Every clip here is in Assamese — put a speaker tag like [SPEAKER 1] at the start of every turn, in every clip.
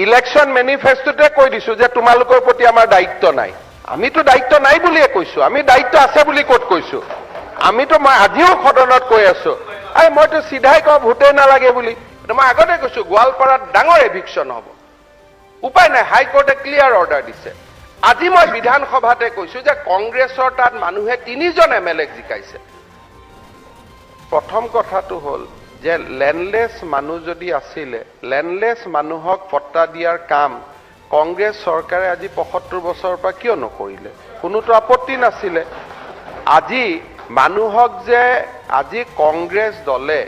[SPEAKER 1] ইলেকশন মেনিফেস্টোতে কৈ দিছো যে তোমালোকৰ প্ৰতি আমাৰ দায়িত্ব নাই। আমিতো দায়িত্ব নাই বুলিয়ে কৈছো, আমি দায়িত্ব আছে বুলি ক'ত কৈছো? আমিতো মই আজিও সদনত কৈ আছো, মইতো চিধাই কওঁ ভোটেই নালাগে বুলি। মই আগতে কৈছো গোৱালপাৰাত ডাঙৰ এভিকশ্যন হ'ব, উপায় নাই, হাইকোৰ্টে ক্লিয়াৰ অৰ্ডাৰ দিছে। আজি মই বিধানসভাতে কৈছো যে কংগ্ৰেছৰ তাত মানুহে 3জন MLA জিকাইছে। প্ৰথম কথাটো হ'ল যে লেণ্ডলেছ মানুহ যদি আছিলে, লেণ্ডলেছ মানুহক পট্টা দিয়াৰ কাম কংগ্ৰেছ চৰকাৰে আজি 75 বছৰৰ পৰা কিয় নকৰিলে? কোনোতো আপত্তি নাছিলে। আজি মানুহক যে আজি কংগ্ৰেছ দলে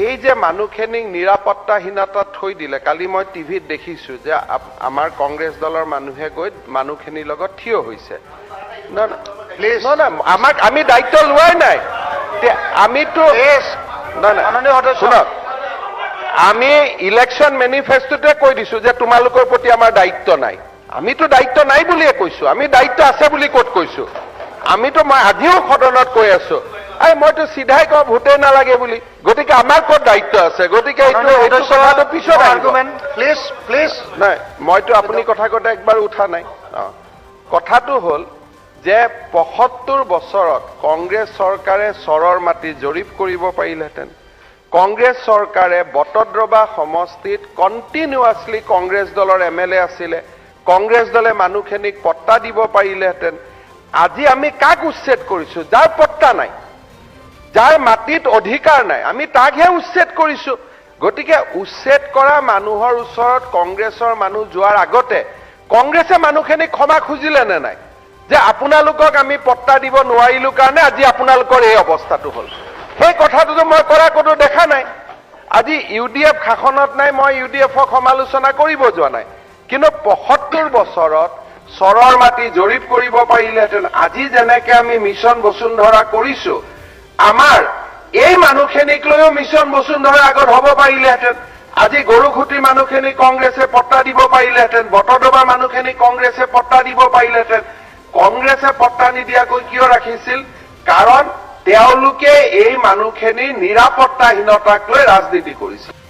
[SPEAKER 1] এই যে মানুহখিনিক নিৰাপত্তাহীনতাত থৈ দিলে, কালি মই টিভিত দেখিছো যে আমাৰ কংগ্ৰেছ দলৰ মানুহে গৈ মানুহখিনিৰ লগত থিয় হৈছে। আমাক আমি দায়িত্ব লোৱাই নাই, আমিতো শুনক, আমি ইলেকশন মেনিফেস্টোতে কৈ দিছো যে তোমালোকৰ প্ৰতি আমাৰ দায়িত্ব নাই। আমিতো দায়িত্ব নাই বুলিয়ে কৈছো, আমি দায়িত্ব আছে বুলি ক'ত কৈছো? আমিতো মই আজিও সদনত কৈ আছো, মইতো চিধাই কওঁ ভোটেই নালাগে বুলি। গতিকে আমাৰ ক'ত দায়িত্ব আছে? গতিকে এইটো কথাটো পিছত নাই, মইতো আপুনি কথা কওঁতে একবাৰ উঠা নাই। কথাটো হ'ল যে 75 বছৰত কংগ্ৰেছ চৰকাৰে চৰৰ মাটি জৰীপ কৰিব পাৰিলেহেঁতেন। কংগ্ৰেছ চৰকাৰে বটদ্ৰৱা সমষ্টিত কণ্টিনিউৱাছলি কংগ্ৰেছ দলৰ MLA আছিলে, কংগ্ৰেছ দলে মানুহখিনিক পট্টা দিব পাৰিলেহেঁতেন। আজি আমি কাক উচ্ছেদ কৰিছো? যাৰ পট্টা নাই, যাৰ মাটিত অধিকাৰ নাই, আমি তাকহে উচ্ছেদ কৰিছো। গতিকে উচ্ছেদ কৰা মানুহৰ ওচৰত কংগ্ৰেছৰ মানুহ যোৱাৰ আগতে কংগ্ৰেছে মানুহখিনিক ক্ষমা খুজিলে নে নাই যে আপোনালোকক আমি পট্টা দিব নোৱাৰিলো কাৰণে আজি আপোনালোকৰ এই অৱস্থাটো হ'ল? সেই কথাটোতো মই কৰা কোনো দেখা নাই। আজি UDF শাসনত নাই, মই UDFক সমালোচনা কৰিব যোৱা নাই, কিন্তু 75 বছৰত চৰৰ মাটি জৰীপ কৰিব পাৰিলেহেঁতেন। আজি যেনেকে আমি মিছন বসুন্ধৰা কৰিছো, আমাৰ এই মানুহখিনিক লৈও মিছন বসুন্ধৰা আগত হ'ব পাৰিলেহেঁতেন। আজি গৰুখুটি মানুহখিনি কংগ্ৰেছে পট্টা দিব পাৰিলেহেঁতেন, বটদ্ৰৱা মানুহখিনি কংগ্ৰেছে পট্টা দিব পাৰিলেহেঁতেন। কংগ্ৰেছে পট্টা নিদিয়াকৈ কিয় ৰাখিছিল? কাৰণ তেওঁলোকে এই মানুহখিনি নিৰাপত্তাহীনতাক লৈ ৰাজনীতি কৰিছিল।